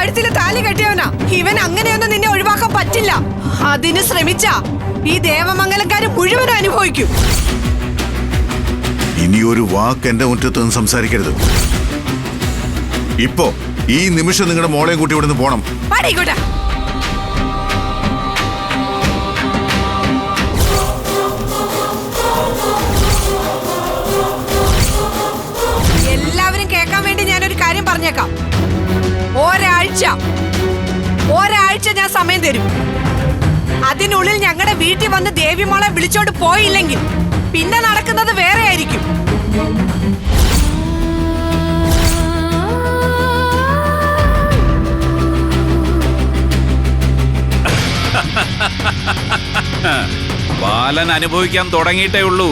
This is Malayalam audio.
കഴുത്തിൽ താലി കെട്ടിയവനാ. ഇവൻ അങ്ങനെയൊന്നും നിന്നെ ഒഴിവാക്കാൻ പറ്റില്ല. അതിന് ശ്രമിച്ച ഈ ദേവമംഗലക്കാര് മുഴുവനും അനുഭവിക്കും. ഇനിയൊരു വാക്ക് എന്റെ മുറ്റത്ത് നിന്ന് സംസാരിക്കരുത്. ഇപ്പോ ഈ നിമിഷം നിങ്ങളുടെ മോളെയും കൂട്ടി ഇവിടുന്ന് പോണം. പാടിക്കോട്ടെ. എല്ലാവരും കേൾക്കാൻ വേണ്ടി ഞാനൊരു കാര്യം പറഞ്ഞേക്കാം. ഒരാഴ്ച ഞാൻ സമയം തരും. അതിനുള്ളിൽ ഞങ്ങളുടെ വീട്ടിൽ വന്ന് ദേവിമോളെ വിളിച്ചോണ്ട് പോയില്ലെങ്കിൽ പിന്നെ നടക്കുന്നത് വേറെ ആയിരിക്കും. ബാലൻ അനുഭവിക്കാൻ തുടങ്ങിയിട്ടേ ഉള്ളൂ.